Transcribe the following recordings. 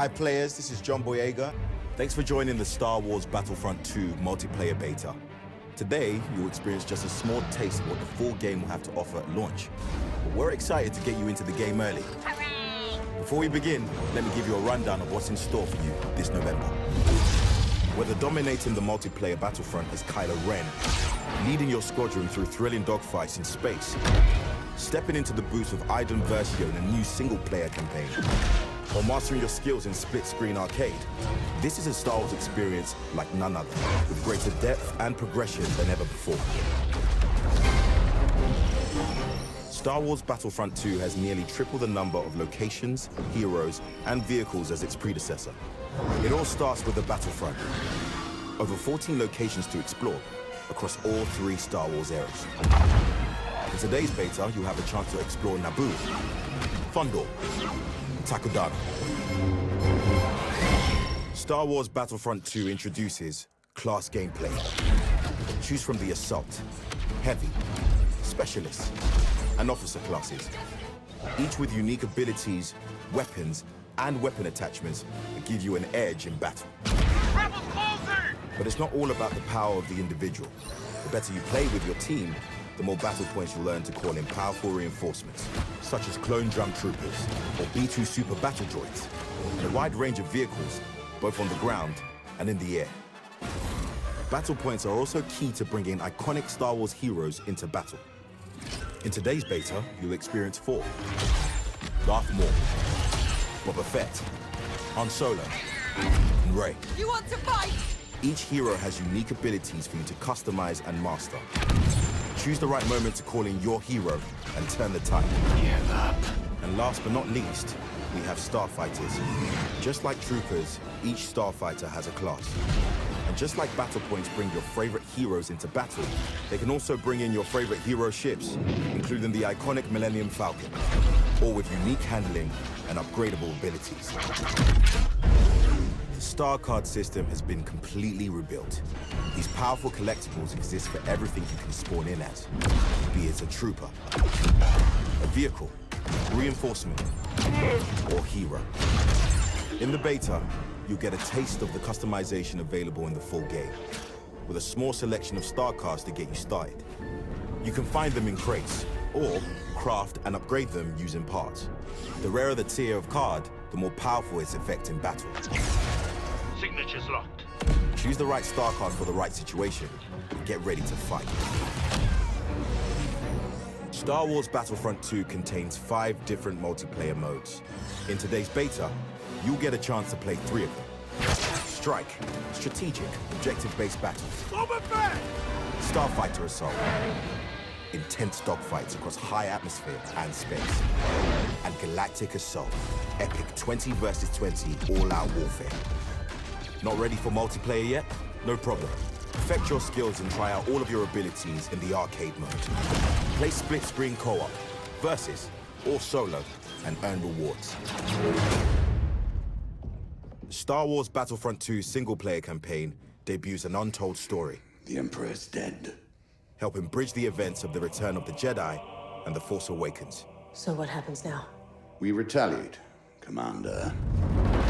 Hi players, this is John Boyega. Thanks for joining the Star Wars Battlefront 2 multiplayer beta. Today, you'll experience just a small taste of what the full game will have to offer at launch. But we're excited to get you into the game early. Hooray! Before we begin, let me give you a rundown of what's in store for you this November. Whether dominating the multiplayer Battlefront as Kylo Ren, leading your squadron through thrilling dogfights in space, stepping into the boots of Iden Versio in a new single-player campaign, or mastering your skills in split-screen arcade, this is a Star Wars experience like none other, with greater depth and progression than ever before. Star Wars Battlefront 2 has nearly triple the number of locations, heroes, and vehicles as its predecessor. It all starts with the Battlefront. Over 14 locations to explore across all 3 Star Wars eras. In today's beta, you'll have a chance to explore Naboo, Fundor, Takodana. Star Wars Battlefront 2 introduces class gameplay. Choose from the Assault, Heavy, Specialist, and Officer classes, each with unique abilities, weapons, and weapon attachments that give you an edge in battle. Rebels closing! But it's not all about the power of the individual. The better you play with your team, the more battle points you'll learn to call in powerful reinforcements, such as clone drum troopers or B-2 super battle droids, and a wide range of vehicles, both on the ground and in the air. Battle points are also key to bringing iconic Star Wars heroes into battle. In today's beta, you'll experience 4. Darth Maul, Boba Fett, Han Solo, and Rey. You want to fight? Each hero has unique abilities for you to customize and master. Choose the right moment to call in your hero and turn the tide. Give up. And last but not least, we have Starfighters. Just like troopers, each Starfighter has a class. And just like battle points bring your favorite heroes into battle, they can also bring in your favorite hero ships, including the iconic Millennium Falcon, all with unique handling and upgradable abilities. The Star Card system has been completely rebuilt. These powerful collectibles exist for everything you can spawn in as, be it a trooper, a vehicle, reinforcement, or hero. In the beta, you'll get a taste of the customization available in the full game, with a small selection of Star Cards to get you started. You can find them in crates, or craft and upgrade them using parts. The rarer the tier of card, the more powerful its effect in battle. Signature's locked. Choose the right Star Card for the right situation, and get ready to fight. Star Wars Battlefront 2 contains 5 different multiplayer modes. In today's beta, you'll get a chance to play 3 of them. Strike, strategic, objective-based battles. Boba Fett! Starfighter Assault, intense dogfights across high atmosphere and space. And Galactic Assault, epic 20 versus 20 all-out warfare. Not ready for multiplayer yet? No problem. Perfect your skills and try out all of your abilities in the arcade mode. Play split-screen co-op, versus, or solo, and earn rewards. Star Wars Battlefront 2 single-player campaign debuts an untold story. The Emperor is dead. Helping bridge the events of the Return of the Jedi and The Force Awakens. So what happens now? We retaliate, Commander.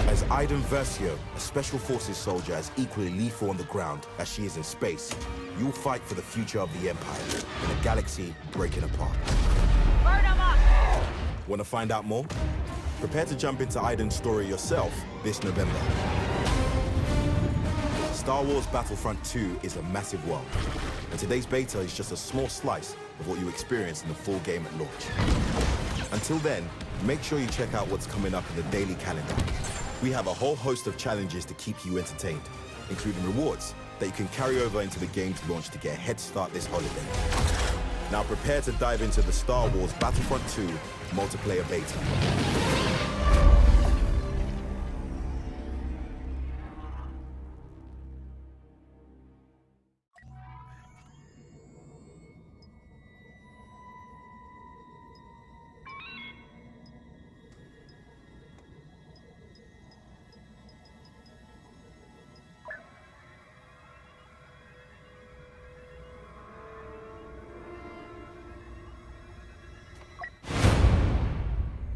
As Iden Versio, a Special Forces soldier as equally lethal on the ground as she is in space, you'll fight for the future of the Empire in a galaxy breaking apart. Burn 'em up! Want to find out more? Prepare to jump into Iden's story yourself this November. Star Wars Battlefront 2 is a massive world, and today's beta is just a small slice of what you experience in the full game at launch. Until then, make sure you check out what's coming up in the daily calendar. We have a whole host of challenges to keep you entertained, including rewards that you can carry over into the game's launch to get a head start this holiday. Now prepare to dive into the Star Wars Battlefront 2 multiplayer beta.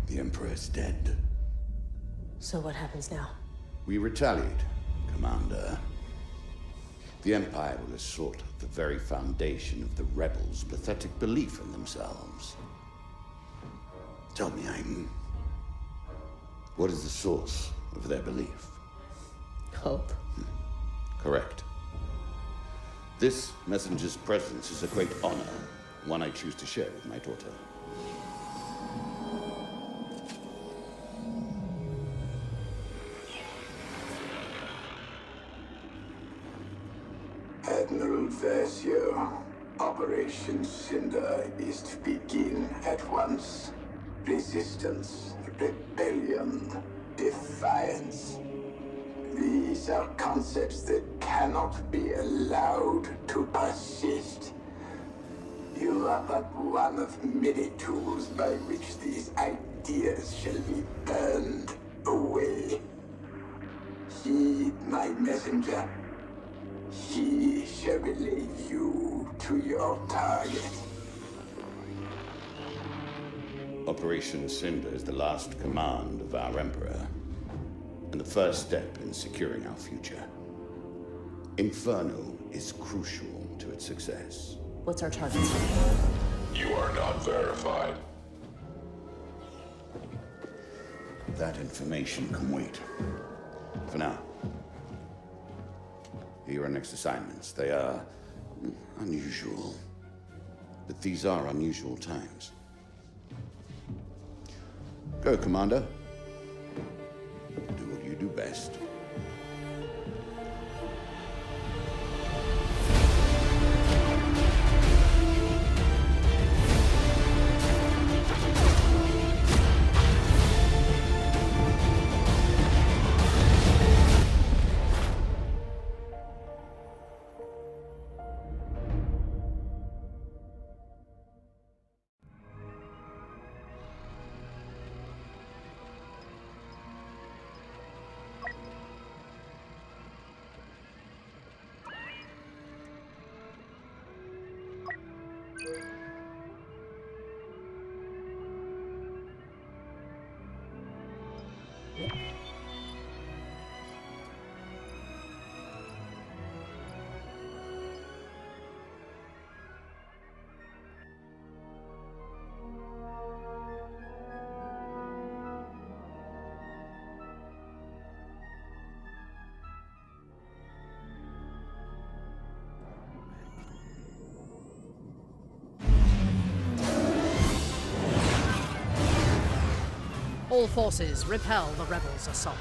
The Emperor is dead. So what happens now? We retaliate, Commander. The Empire will assault the very foundation of the rebels' pathetic belief in themselves. Tell me, Aiden, what is the source of their belief? Hope. Correct. This messenger's presence is a great honor, one I choose to share with my daughter. Admiral Versio, Operation Cinder is to begin at once. Resistance, rebellion, defiance. These are concepts that cannot be allowed to persist. You are but one of many tools by which these ideas shall be burned away. Heed my messenger. He shall relay you to your target. Operation Cinder is the last command of our Emperor, and the first step in securing our future. Inferno is crucial to its success. What's our target? You are not verified. That information can wait. For now. Here are your next assignments. They are unusual. But these are unusual times. Go, Commander. Do what you do best. All forces repel the rebels' assault.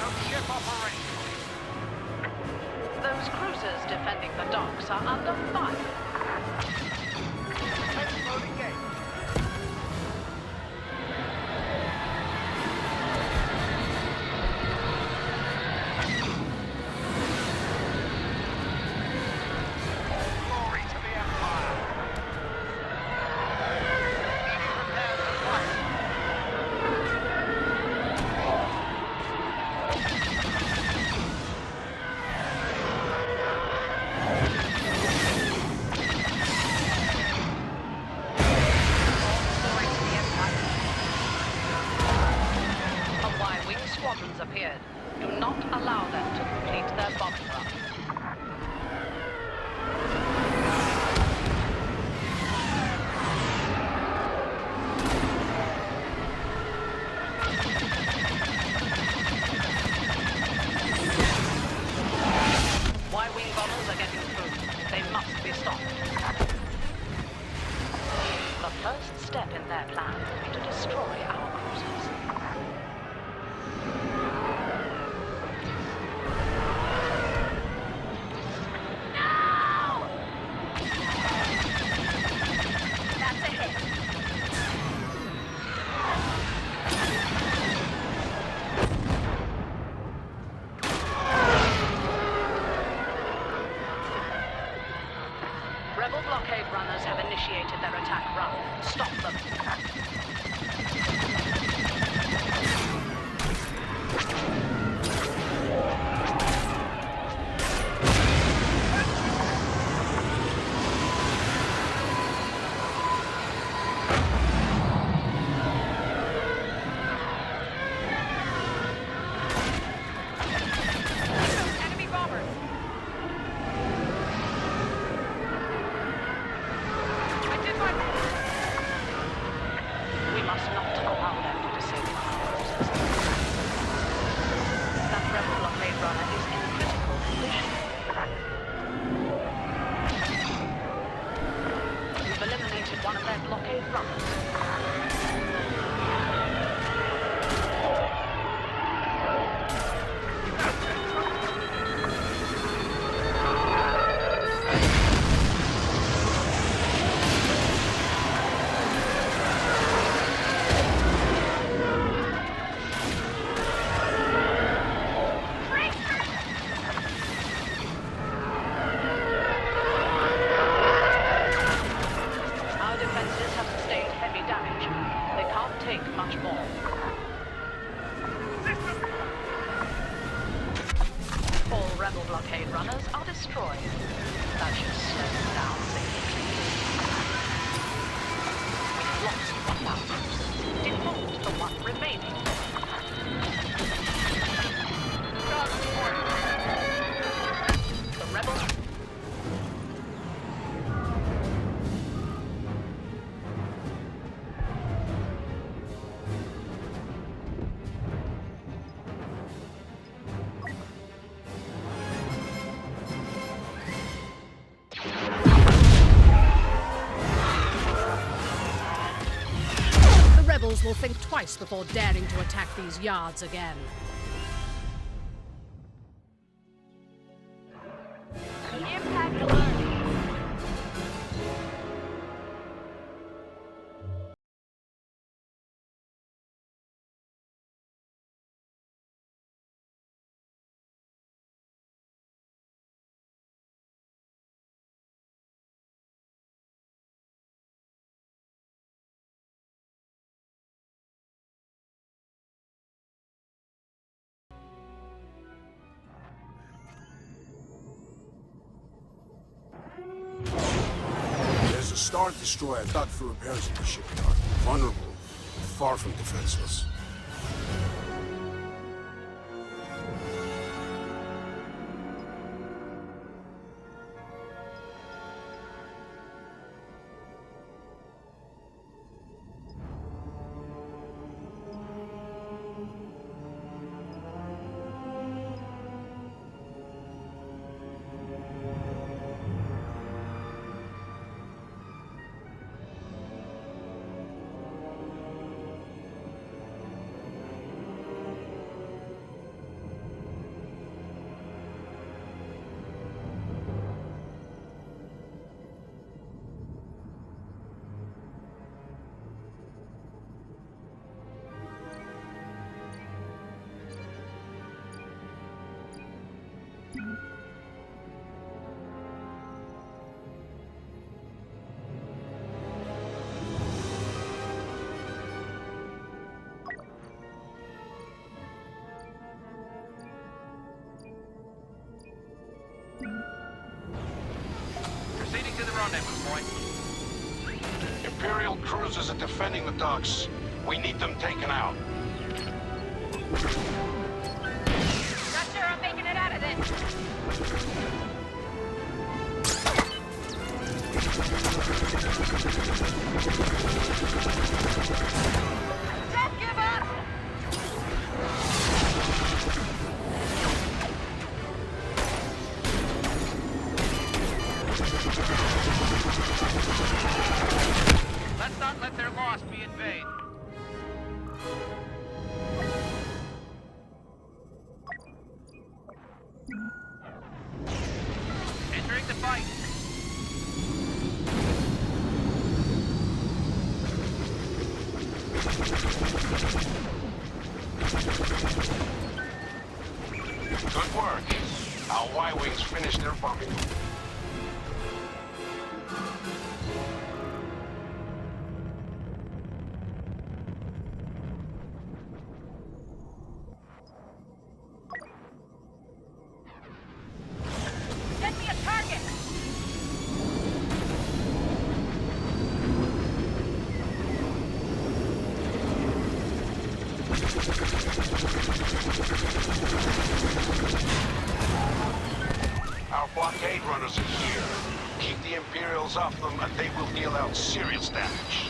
No ship operation. Those cruisers defending the docks are under fire. Heavy mode engaged. Glory to the Empire. Needing repairs and flight. Marine bombers are getting through. They must be stopped. The first step in their plan will be to destroy our cruisers. That's a hit. Rebel blockade runners have initiated their attack run. Stop them. Enemy bombers. I did my best. We must not allow them to disable our cruisers. That rebel blockade runner is in critical condition. We've eliminated one of their blockade runners. Our defenses have sustained heavy damage. They can't take much more. All rebel blockade runners are destroyed. That should slow them down significantly. We've lost one of our cruisers. Default the one remaining. The rebels... The rebels will think twice before daring to attack these yards again. Impact alert. There's a Star Destroyer docked for repairs in the shipyard. Vulnerable, far from defenseless. Proceeding to the rendezvous point. Imperial cruisers are defending the docks. We need them taken out. Not sure I'm making it out of this. Don't give up! Let's not let their loss be in vain. Entering the fight. Good work. Our Y-Wings finished their bombing. Send me a target! Our blockade runners are here. Keep the Imperials off them and they will deal out serious damage.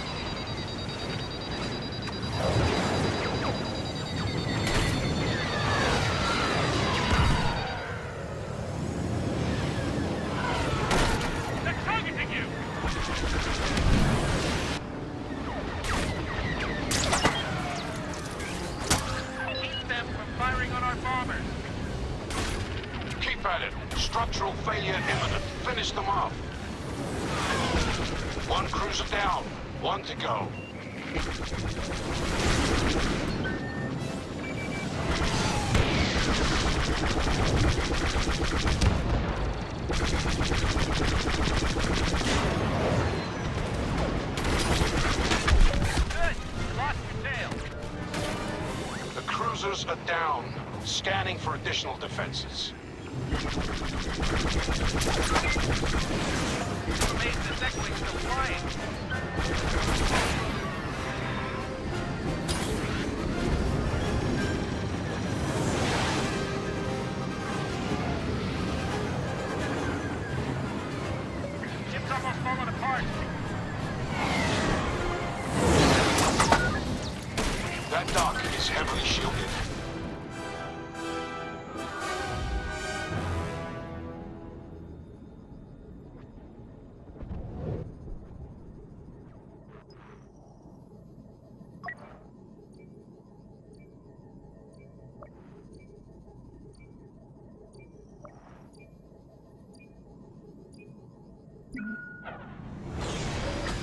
They're targeting you! Keep them from firing on our bombers. Keep at it. Structural failure imminent. Finish them off. One cruiser down. One to go. Good! You lost your tail. The cruisers are down. Scanning for additional defenses. Amazed this X-Wing's still flying. Ship's almost falling apart. That dock is heavily shielded.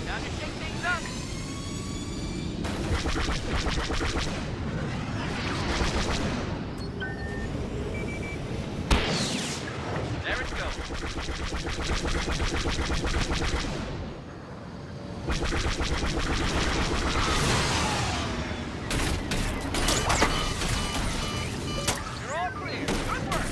Time to shake things up. There it goes. You're all clear. Good work.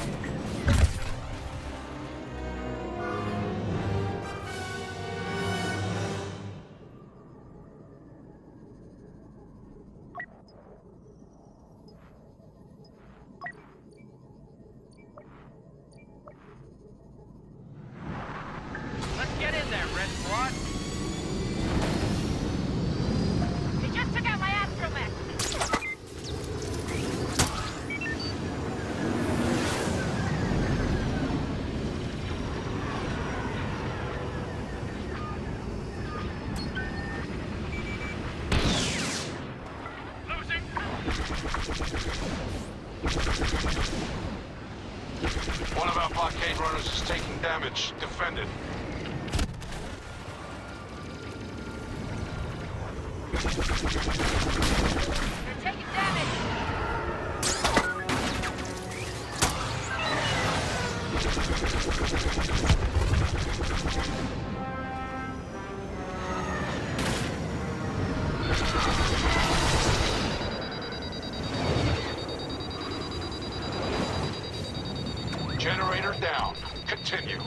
Let's get in there, Red Squad. You just took out my astromech. Losing. One of our blockade runners is taking damage. Defend it. They're taking damage. Generator down. Continue.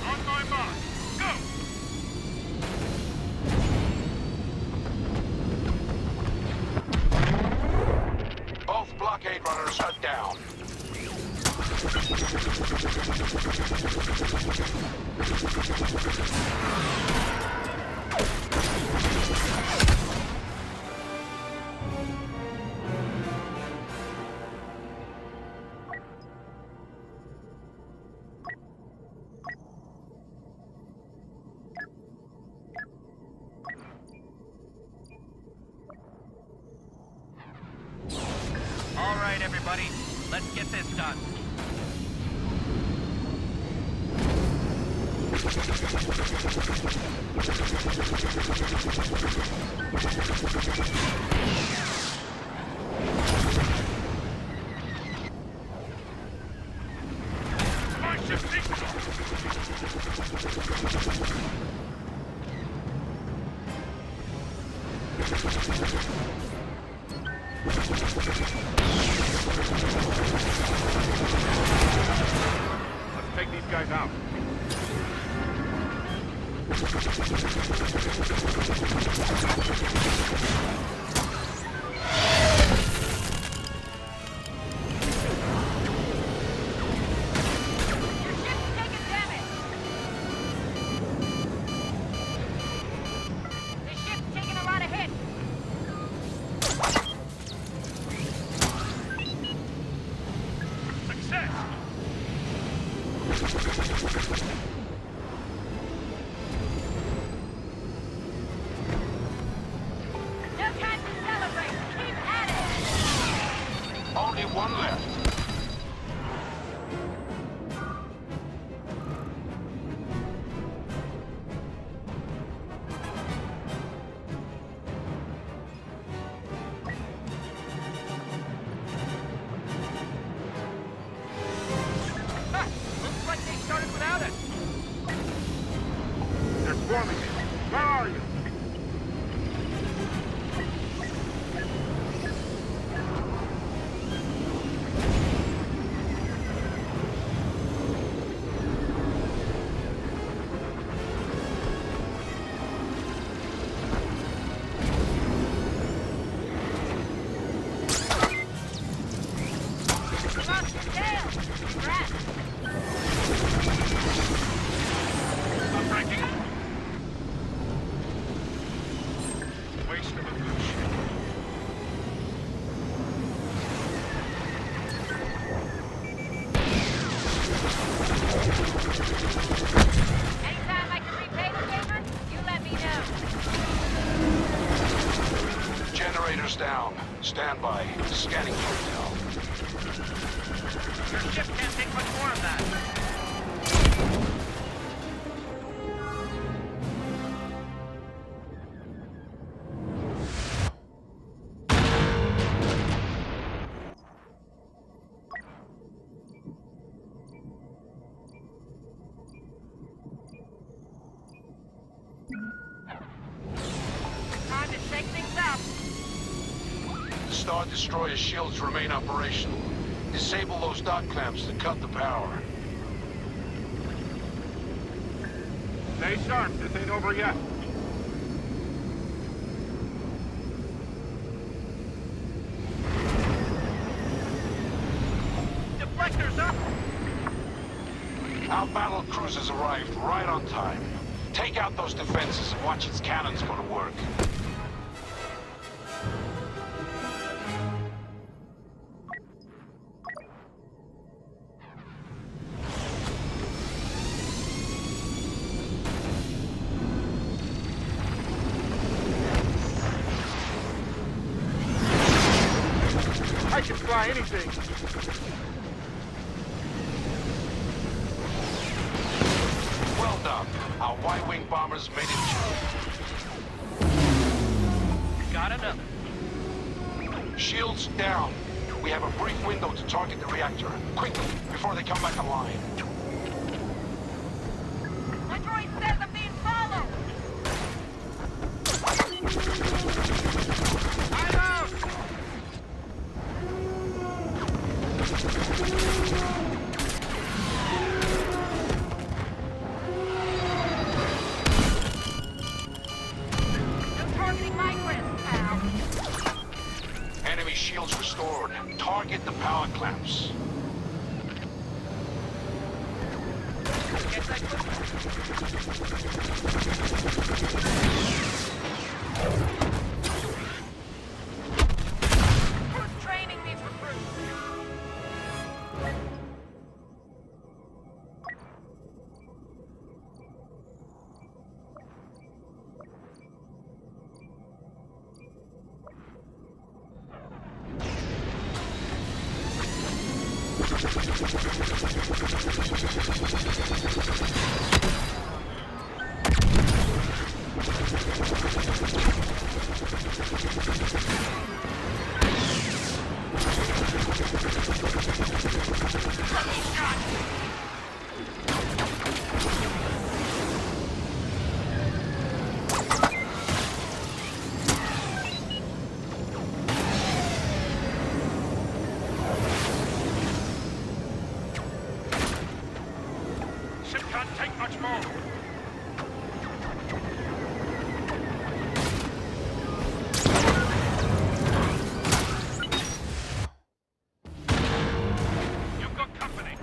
On my mark. Go! down. All right, everybody. Let's get this done. My ship sinks. Let's take these guys out. Your ship's taking damage. The ship's taking a lot of hits. Success! No time to celebrate. Keep at it. Only one left. Ha! Looks like they started without us. They're swarming you. Where are you? You lost your tail. Congrats. I'm breaking. Waste of a good ship. Anytime I can repay the favor, you let me know. Generators down. Stand by. Scanning intel. Your ship can't take much more of that. Time to shake things up. Star Destroyer shields remain operational. Disable those dot clamps to cut the power. Stay sharp. This ain't over yet. Deflectors up! Our battle cruisers arrived right on time. Take out those defenses and watch its cannons go to work. I can fly anything. Well done. Our Y-wing bombers made it Got another. through. Shields down. We have a brief window to target the reactor. Quickly, before they come back online. My droid says I'm being followed. I'm out! No targeting my friends, pal. Enemy shields restored. Target the power clamps. Guess I could. Who's training these recruits? Ship can't take much more. You've got company.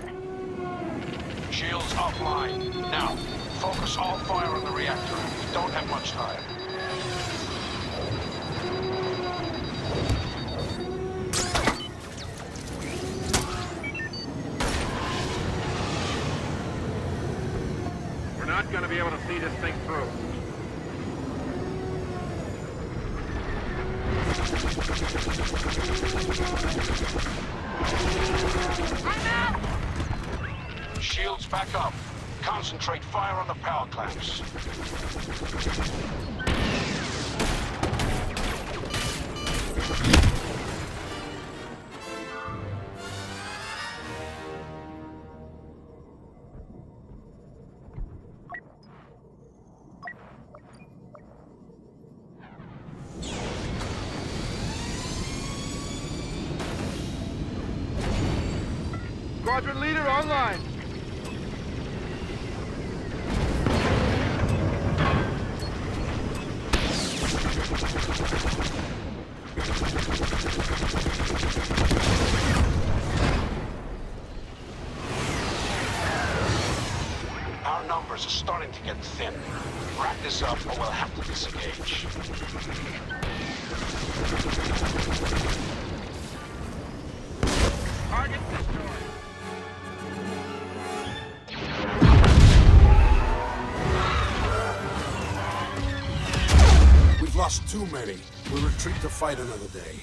Shields offline. Now, focus all fire on the reactor. We don't have much time. We're not gonna be able to see this thing through. I'm out! Shields back up. Concentrate fire on the power clamps. Squadron leader online. Our numbers are starting to get thin. Wrap this up or we'll have to disengage. Target destroyed. We've lost too many. We'll retreat to fight another day.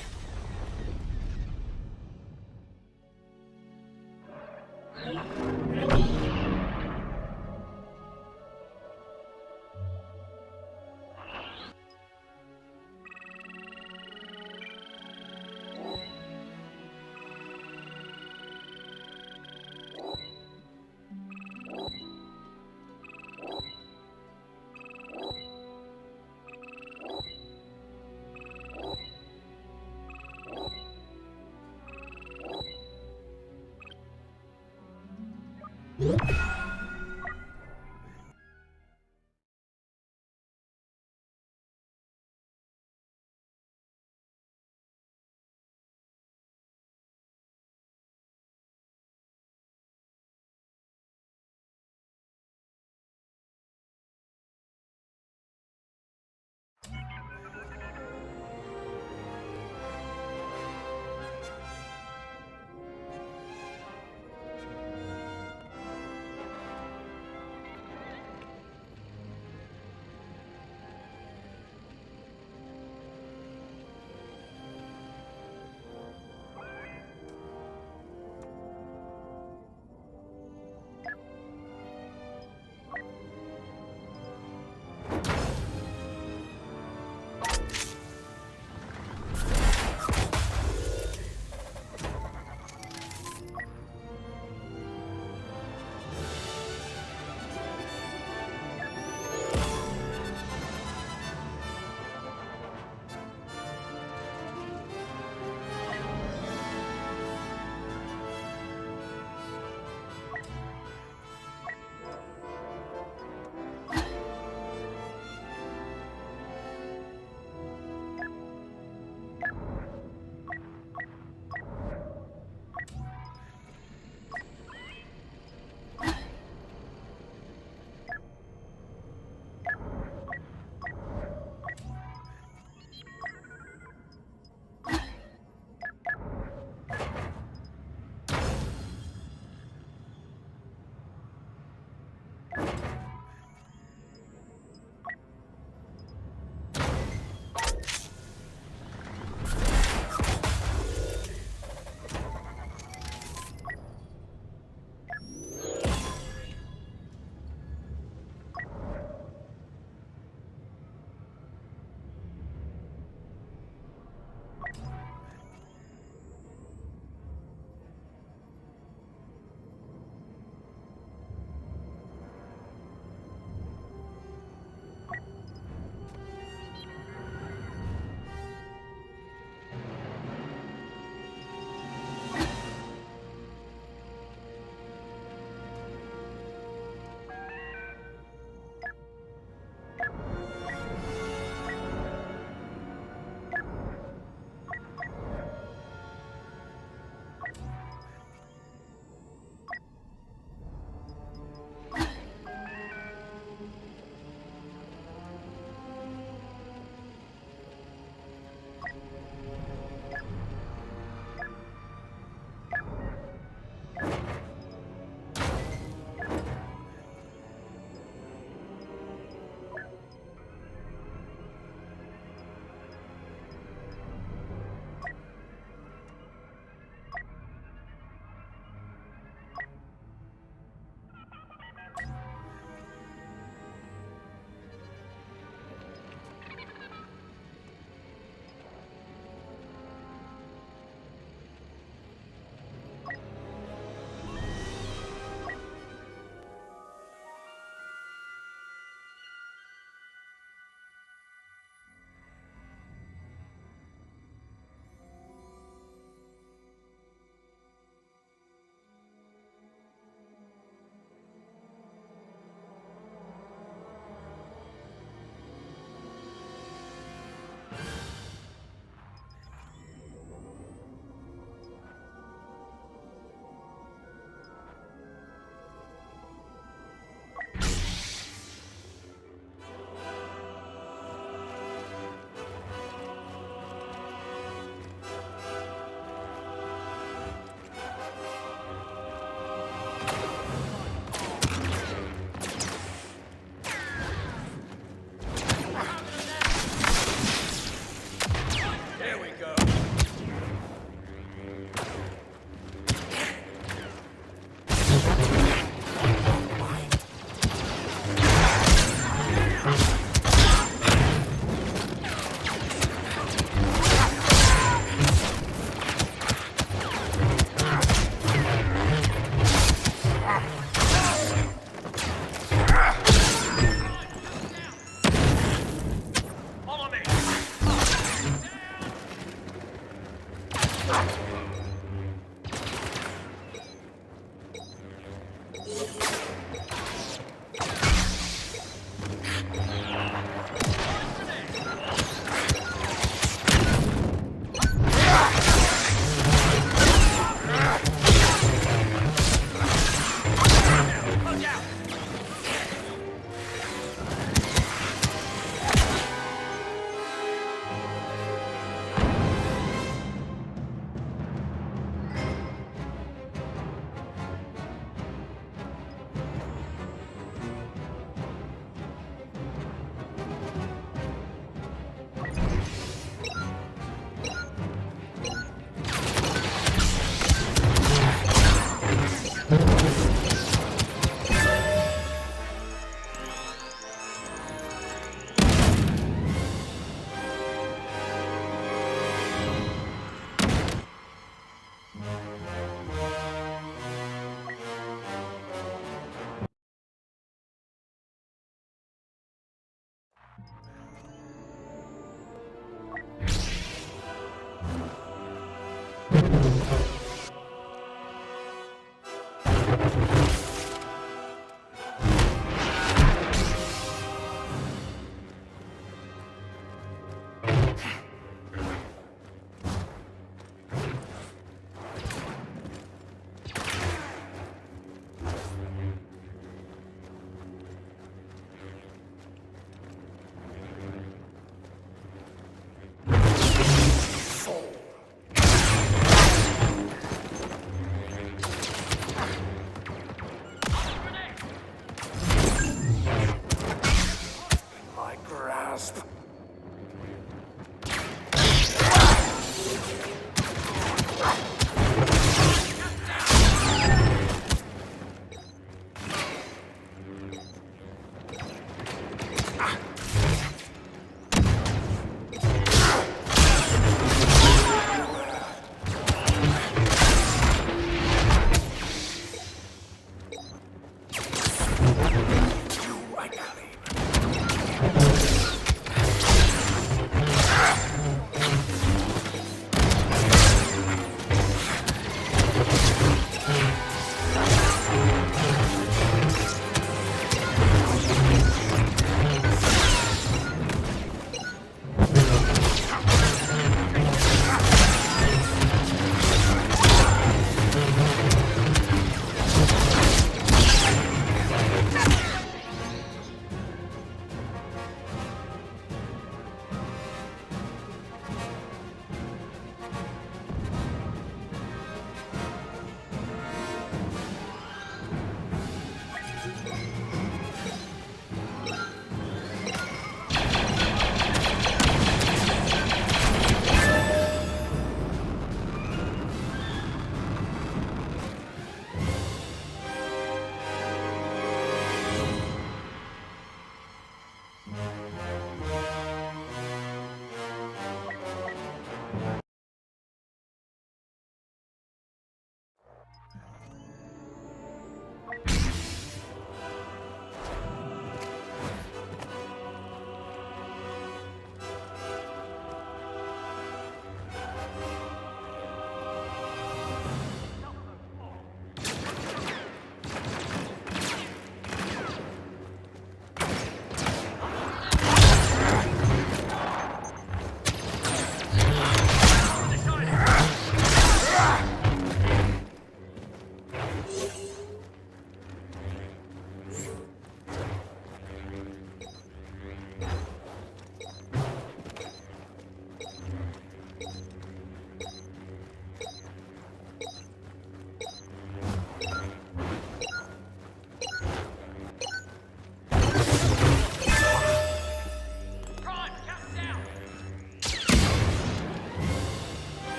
grasp.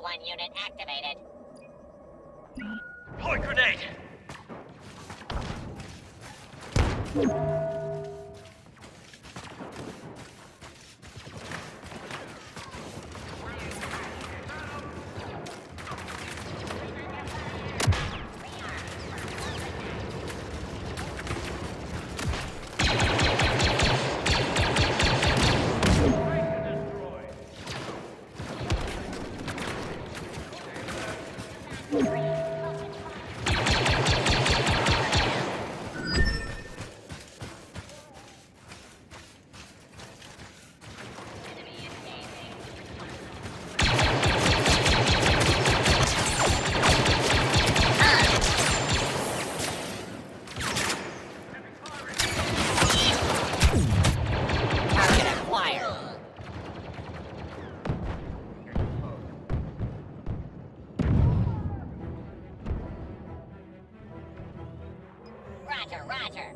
P1 unit activated. Point grenade! Roger, roger.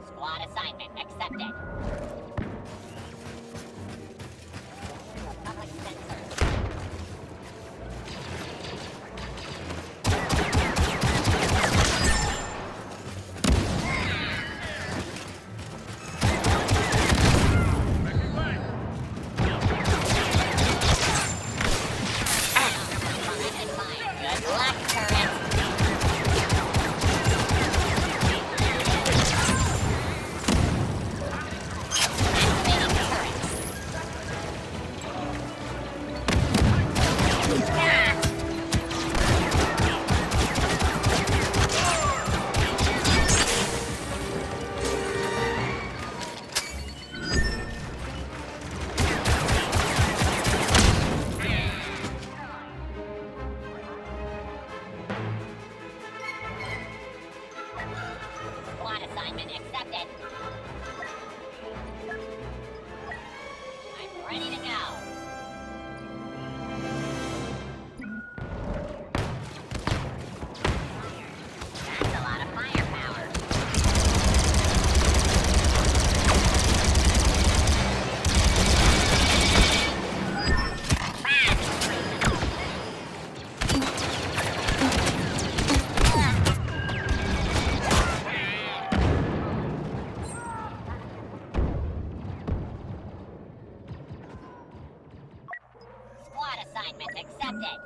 Squad assignment accepted. Public sensor. Good luck, turret. Squad assignment accepted. I'm ready to go. That's a lot of firepower. Squad assignment accepted.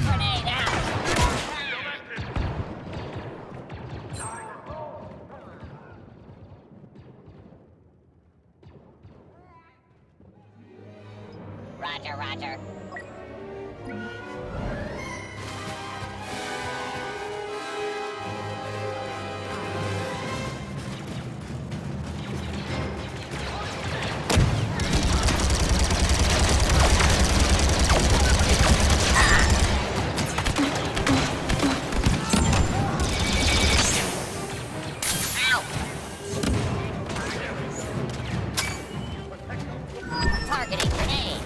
Grenade out. Roger, roger. Ow! Targeting grenade.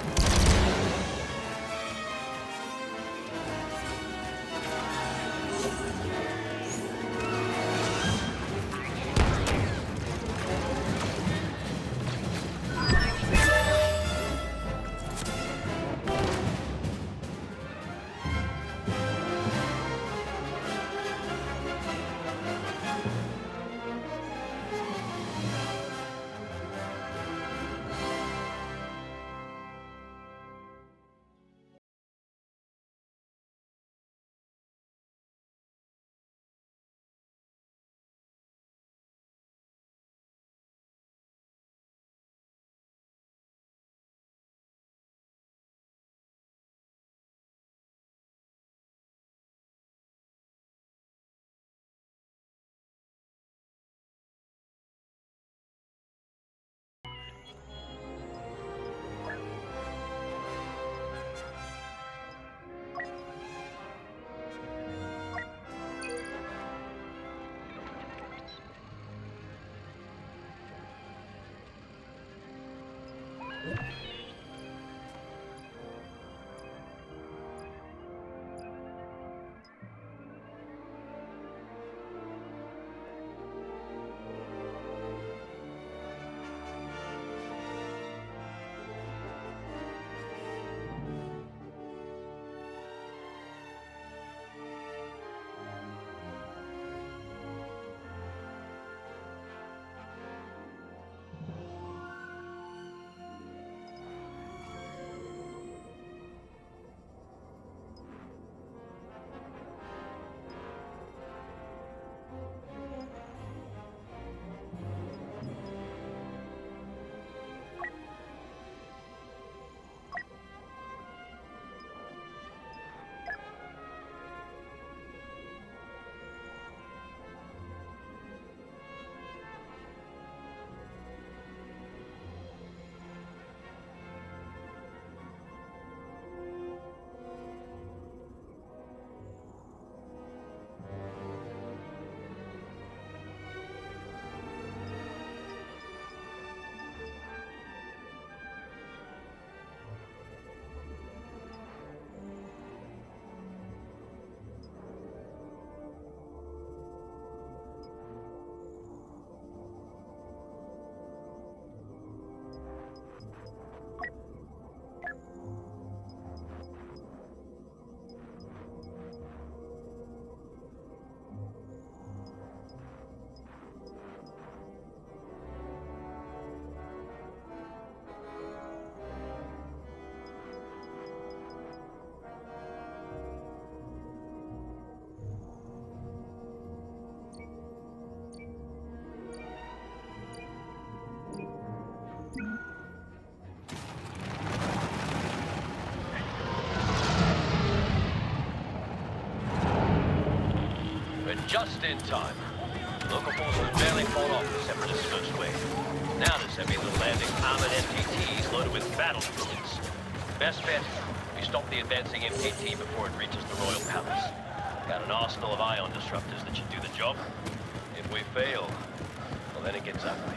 Just in time. Local forces barely fought off the Separatist first wave. Now there's heavy little landing armored MPTs loaded with battle droids. Best bet, we stop the advancing MPT before it reaches the Royal Palace. Got an arsenal of ion disruptors that should do the job. If we fail, well then it gets ugly.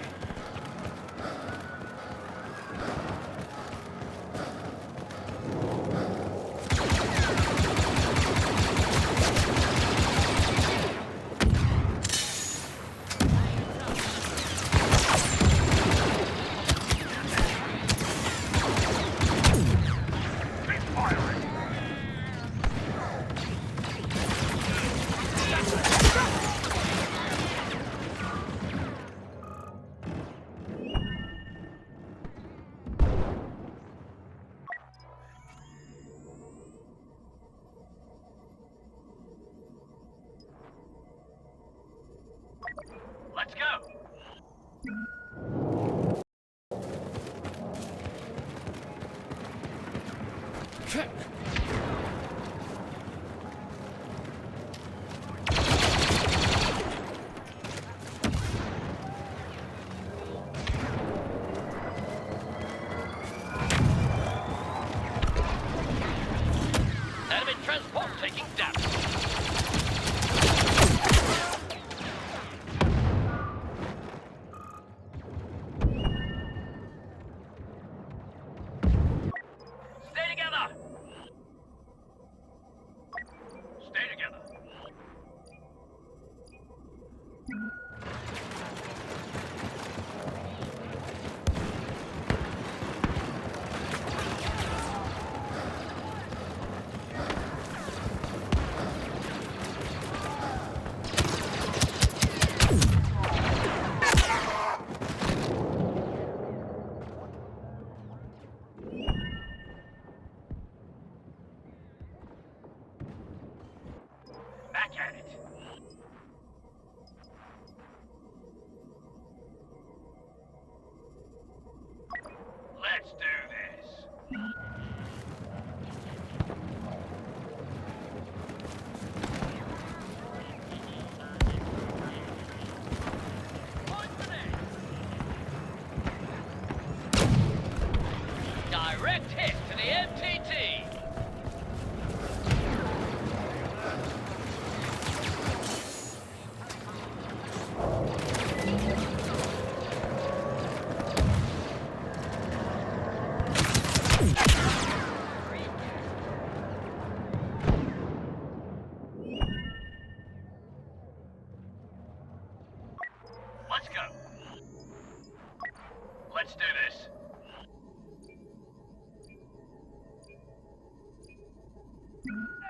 Let's do this.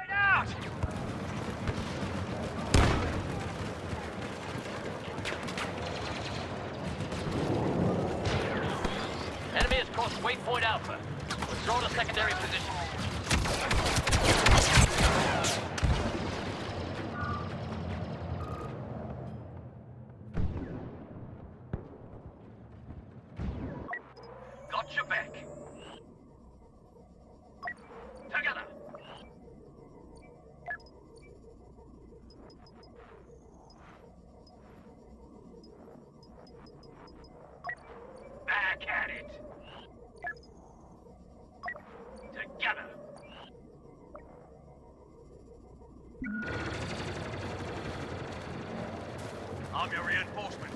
Get out! Enemy has crossed waypoint Alpha. Withdraw to secondary position. Got your back. Together. Back at it. Together. I'm your reinforcements.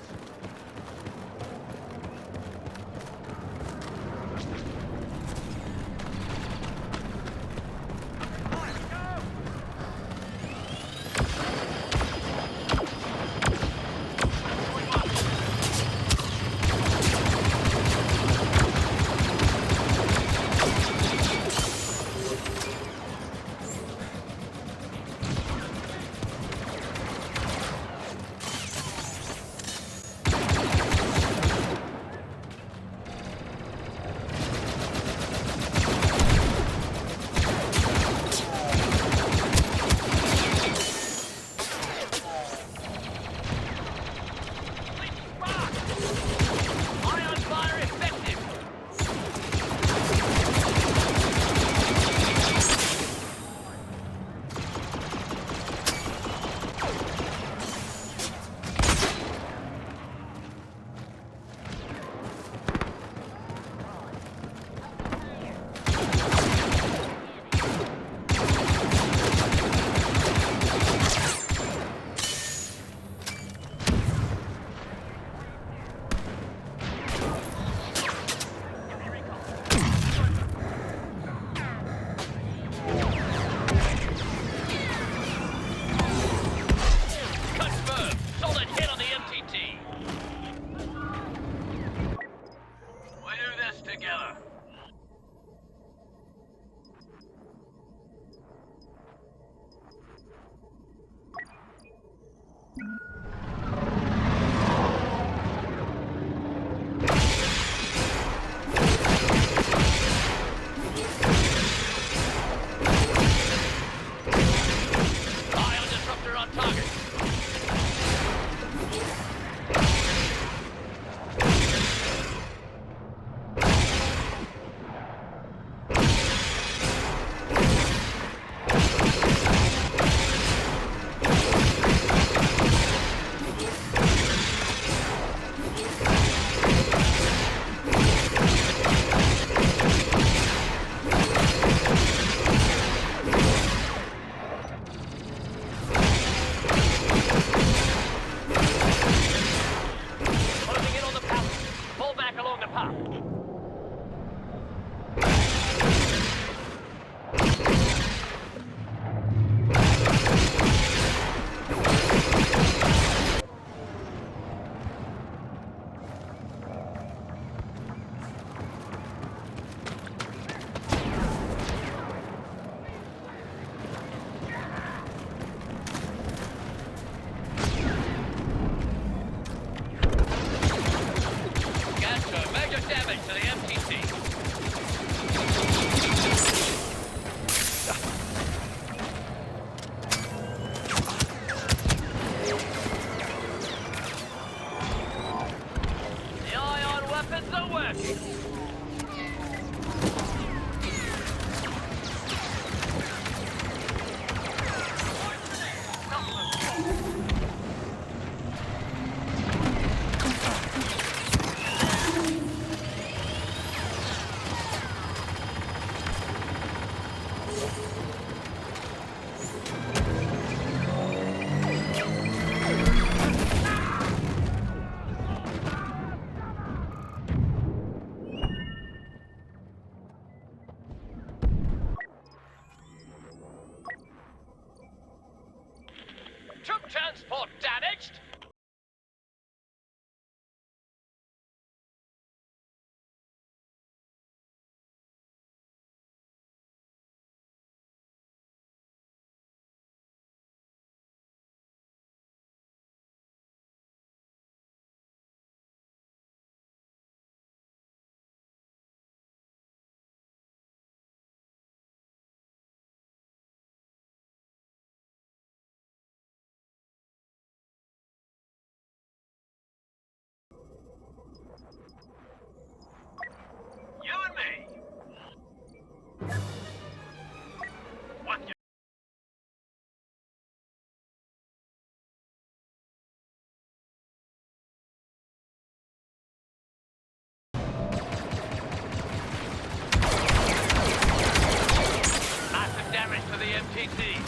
MTT.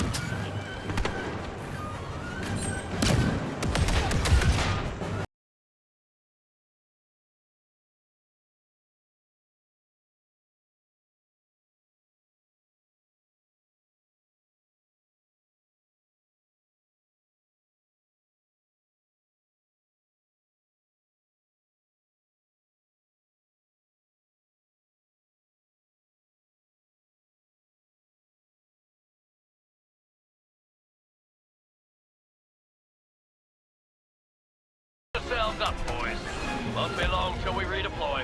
Yourselves up, boys. Won't be long till we redeploy.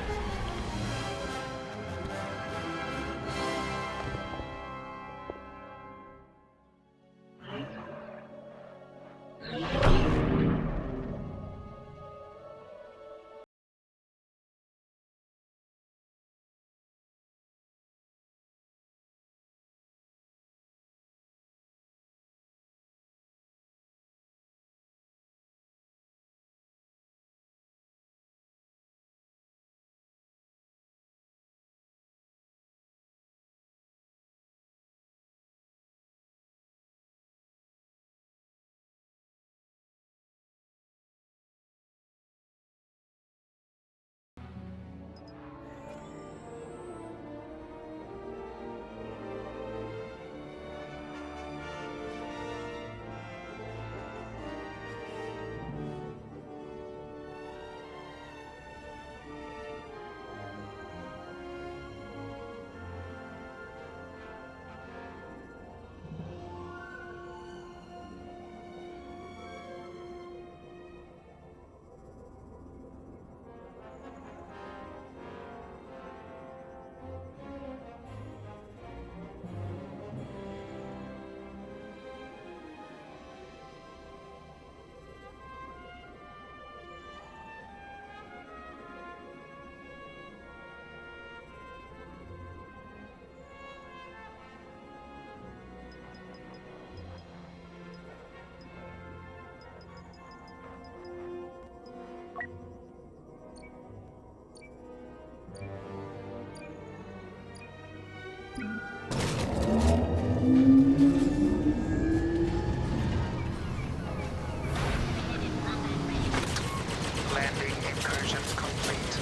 Landing incursion complete.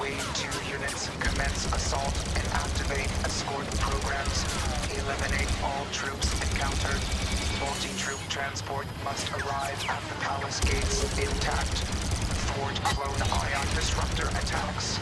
Wave 2 units commence assault and activate escort programs. Eliminate all troops encountered. Multi-troop transport must arrive at the palace gates intact. Thwart clone ion disruptor attacks.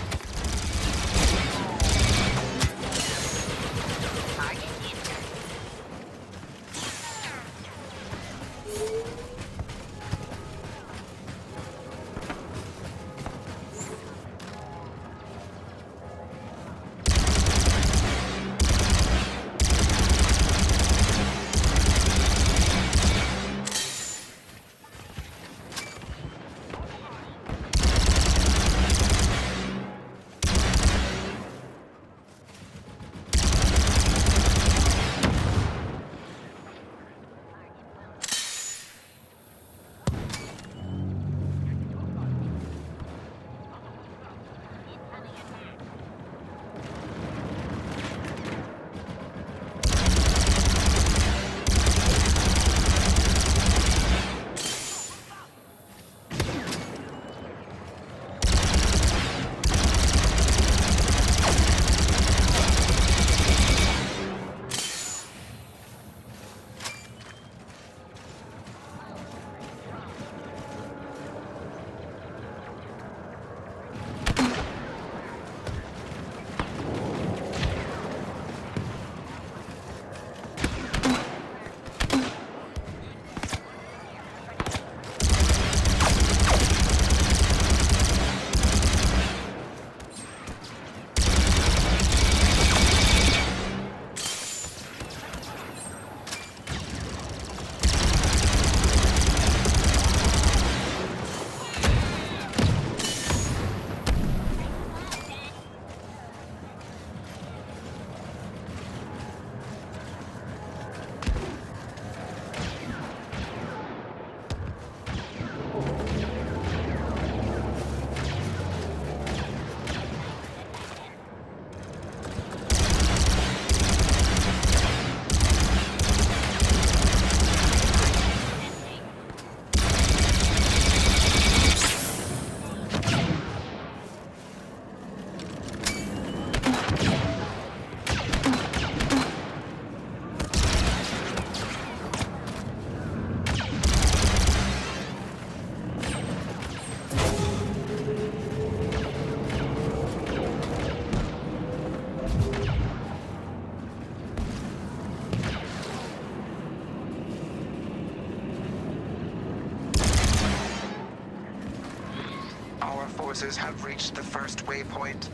forces have reached the first waypoint.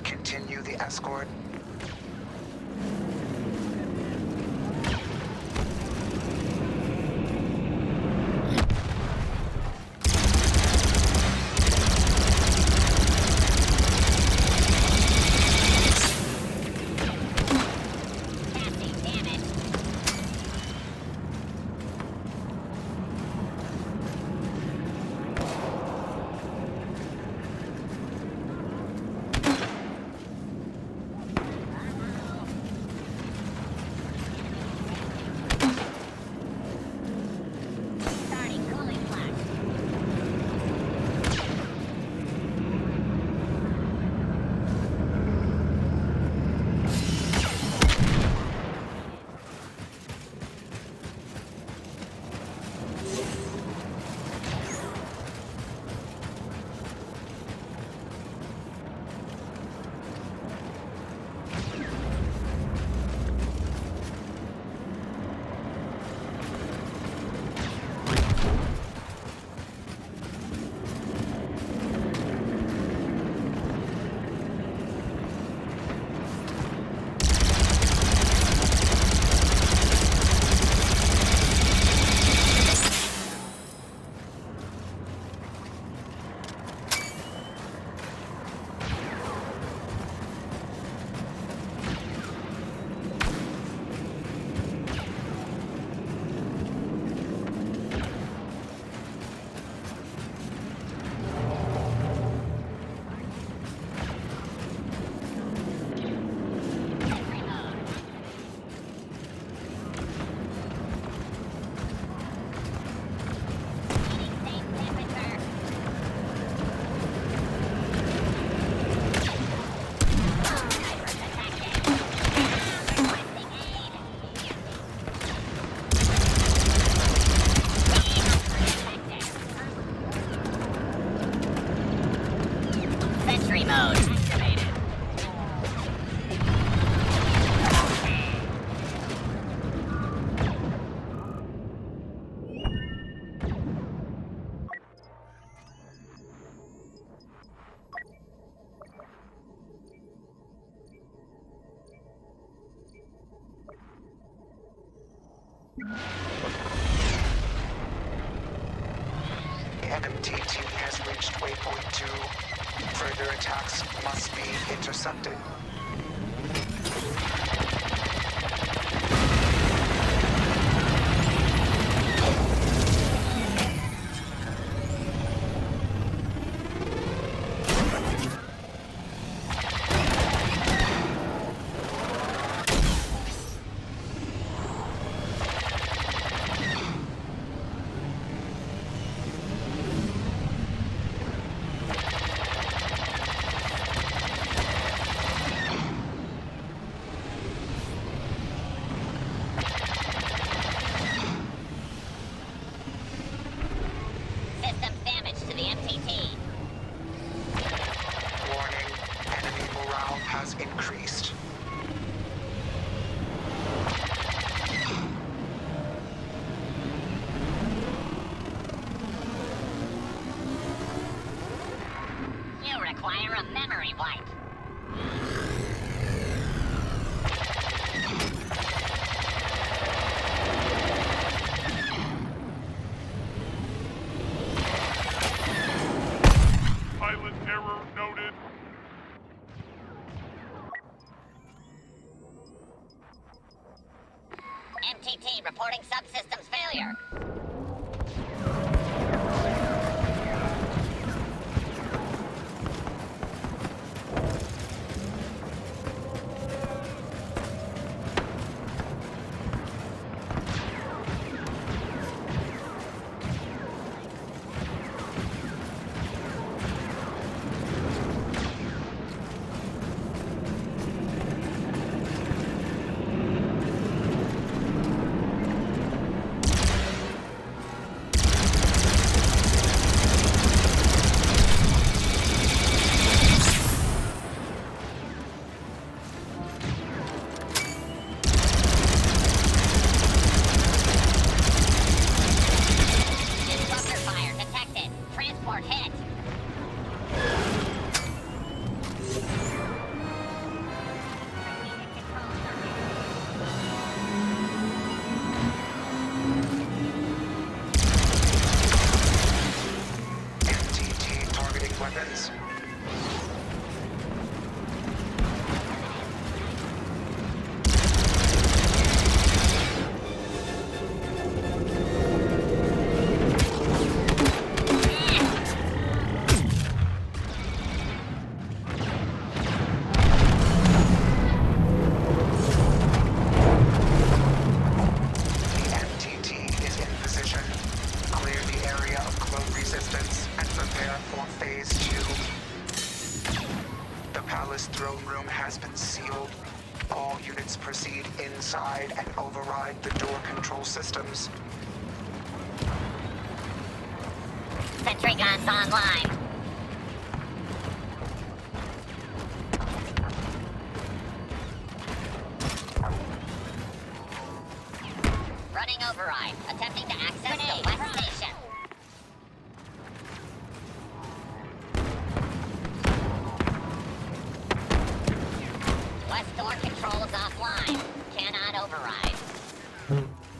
Continue the escort. MTT has reached waypoint 2. Further attacks must be intercepted. Require a memory wipe. Pilot error noted. MTT reporting subsystems failure. Gallus throne room has been sealed. All units proceed inside and override the door control systems. Sentry guns online. Running override. Attempting to access the West Station. West door controls offline. Cannot override.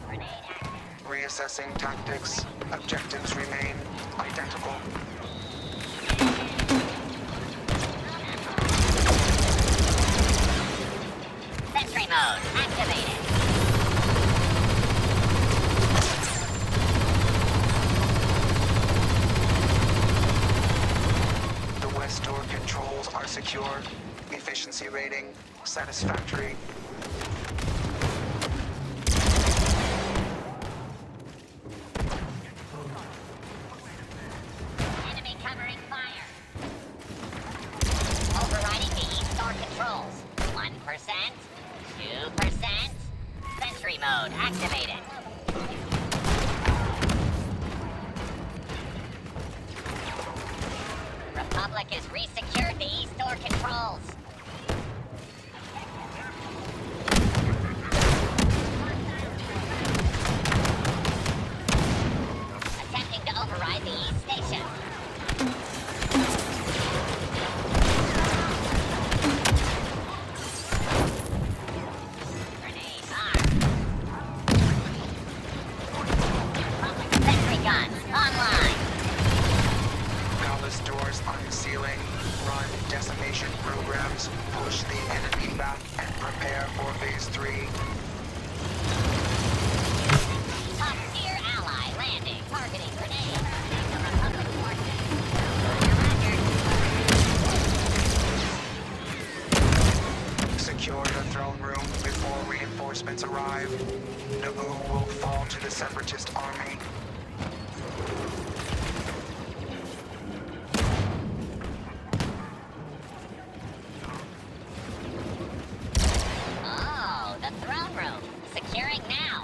Grenade active. Reassessing tactics. Objectives remain identical. Sentry mode activated. The west door controls are secure. Efficiency rating satisfactory. Enemy covering fire. Overriding the east door controls. 1%, 2%. Sentry mode activated. Republic has resecured the east door controls. Attempting to override the east station. Grenade armed. Republic sentry guns online. Gallus doors unsealing. Run decimation programs. Push the enemy back and prepare for phase 3. Top tier ally landing. Targeting grenade. The Republic forces. Secure the throne room before reinforcements arrive. Naboo will fall to the Separatist army. Oh, the throne room. Securing now.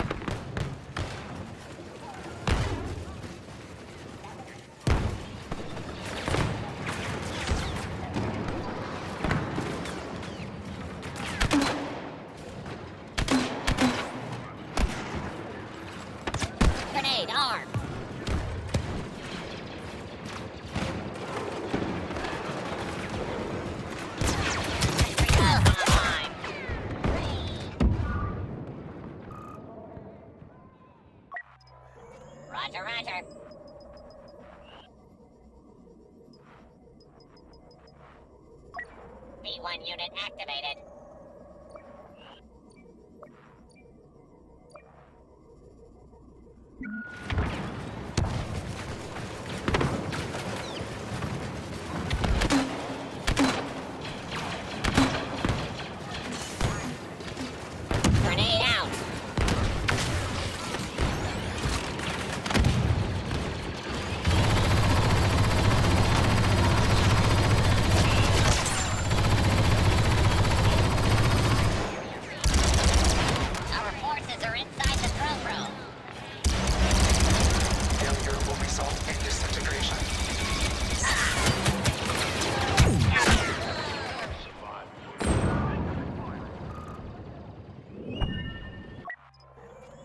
Grenade armed. Sentry guns online. Roger, roger. B1 unit activated. Grenade out. Our forces are inside the throne room. Failure will result in disintegration.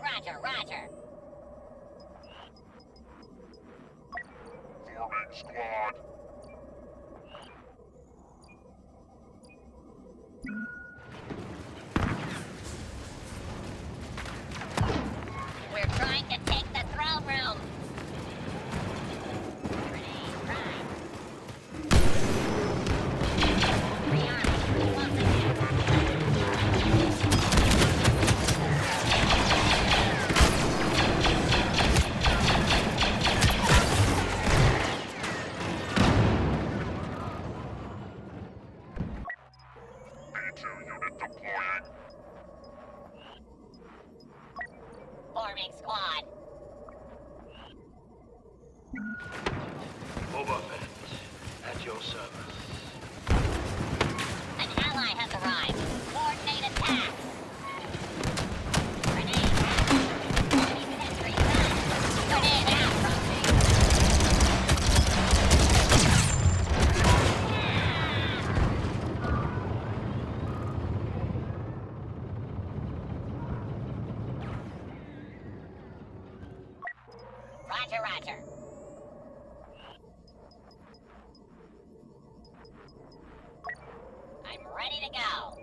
Roger, roger. Forming squad. We're trying to take the throne room. Grenade prime. Rearming. Closing in. B2 unit deploying. Forming squad. Boba Fett, at your service. Roger, roger. I'm ready to go.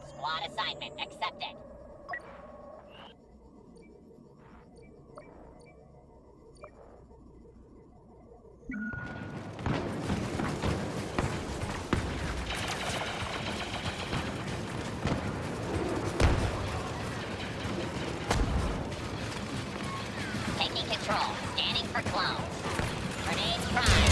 Squad assignment accepted. Taking control. Scanning for clones. Grenades prime.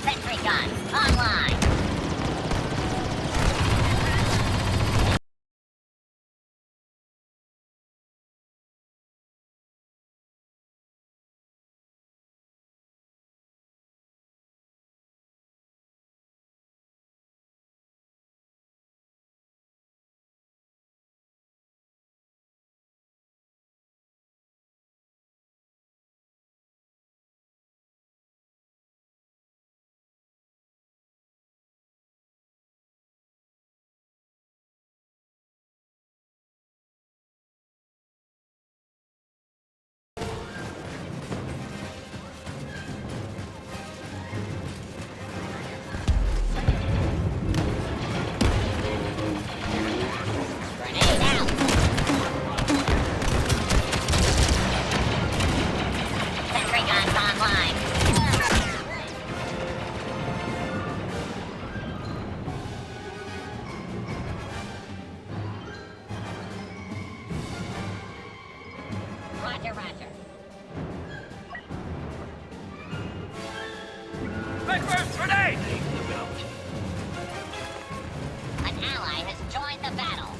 Sentry gun online. Grenade out. Sentry guns online. Roger, roger. Backburst grenade! An ally has joined the battle.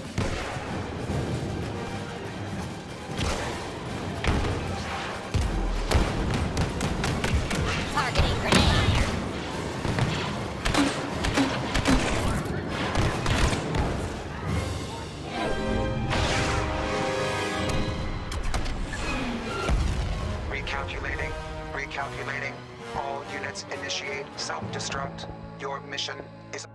Targeting grenade. Recalculating. Recalculating. All units initiate self-destruct. Your mission is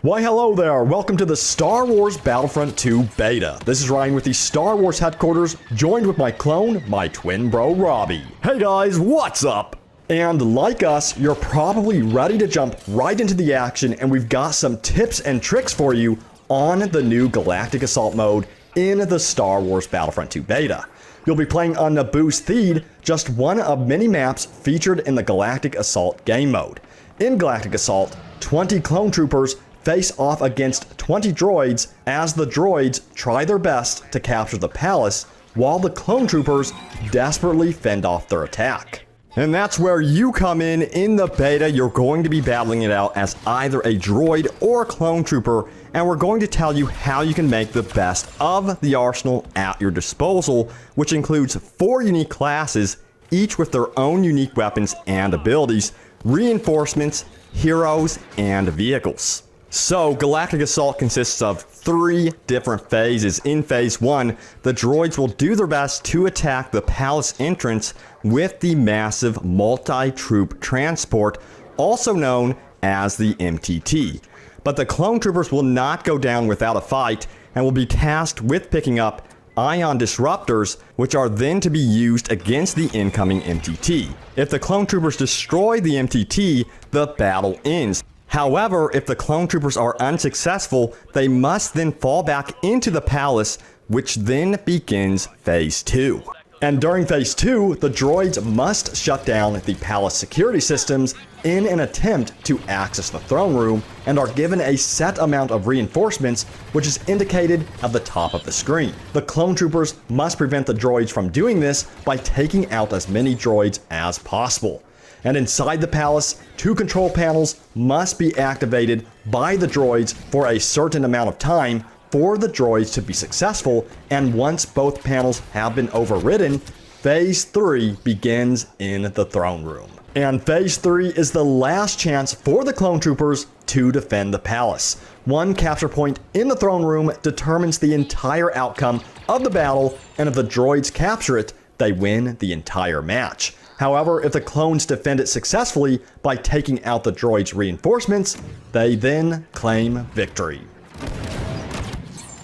Why hello there, welcome to the Star Wars Battlefront 2 beta. This is Ryan with the Star Wars headquarters, joined with my clone, my twin bro Robbie. Hey guys, what's up? And like us, you're probably ready to jump right into the action, and we've got some tips and tricks for you on the new Galactic Assault mode in the Star Wars Battlefront 2 beta. You'll be playing on Naboo's Theed, just one of many maps featured in the Galactic Assault game mode. In Galactic Assault, 20 clone troopers face off against 20 droids as the droids try their best to capture the palace while the clone troopers desperately fend off their attack. And that's where you come in. In the beta, you're going to be battling it out as either a droid or a clone trooper, and we're going to tell you how you can make the best of the arsenal at your disposal, which includes 4 unique classes, each with their own unique weapons and abilities, reinforcements, heroes, and vehicles. So, Galactic Assault consists of 3 different phases. In Phase 1, the droids will do their best to attack the palace entrance with the massive multi-troop transport, also known as the MTT. But the clone troopers will not go down without a fight, and will be tasked with picking up ion disruptors, which are then to be used against the incoming MTT. If the clone troopers destroy the MTT, the battle ends. However, if the clone troopers are unsuccessful, they must then fall back into the palace, which then begins Phase 2. And during Phase 2, the droids must shut down the palace security systems in an attempt to access the throne room, and are given a set amount of reinforcements, which is indicated at the top of the screen. The clone troopers must prevent the droids from doing this by taking out as many droids as possible. And inside the palace, 2 control panels must be activated by the droids for a certain amount of time for the droids to be successful, and once both panels have been overridden, Phase 3 begins in the throne room. And Phase 3 is the last chance for the clone troopers to defend the palace. One capture point in the throne room determines the entire outcome of the battle, and if the droids capture it, they win the entire match. However, if the clones defend it successfully by taking out the droids' reinforcements, they then claim victory.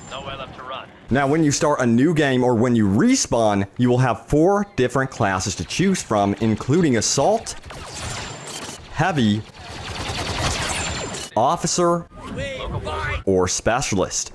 Nowhere left to run. Now, when you start a new game or when you respawn, you will have 4 different classes to choose from, including Assault, Heavy, Officer, or Specialist.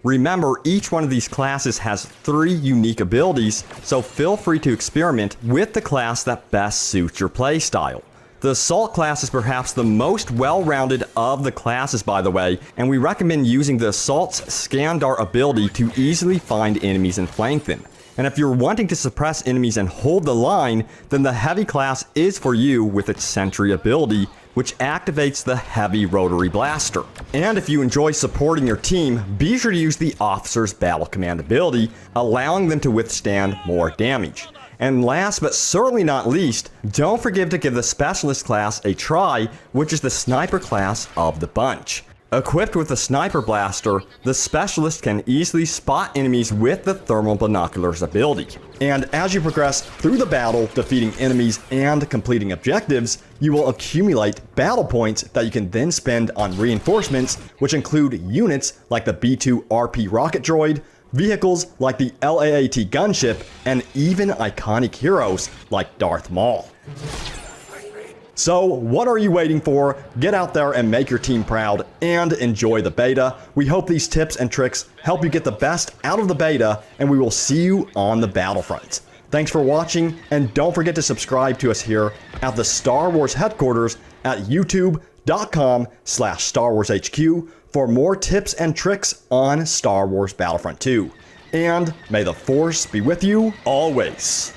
Remember, each one of these classes has 3 unique abilities, so feel free to experiment with the class that best suits your playstyle. The Assault class is perhaps the most well-rounded of the classes, by the way, and we recommend using the Assault's Scan Dart ability to easily find enemies and flank them. And if you're wanting to suppress enemies and hold the line, then the Heavy class is for you with its Sentry ability, which activates the Heavy Rotary Blaster. And if you enjoy supporting your team, be sure to use the Officer's Battle Command ability, allowing them to withstand more damage. And last but certainly not least, don't forget to give the Specialist class a try, which is the Sniper class of the bunch. Equipped with the Sniper Blaster, the Specialist can easily spot enemies with the Thermal Binoculars ability. And as you progress through the battle, defeating enemies and completing objectives, you will accumulate battle points that you can then spend on reinforcements, which include units like the B-2 RP rocket droid, vehicles like the LAAT gunship, and even iconic heroes like Darth Maul. So, what are you waiting for? Get out there and make your team proud and enjoy the beta. We hope these tips and tricks help you get the best out of the beta, and we will see you on the battlefront. Thanks for watching, and don't forget to subscribe to us here at the Star Wars headquarters at youtube.com/StarWarsHQ for more tips and tricks on Star Wars Battlefront 2. And may the Force be with you always.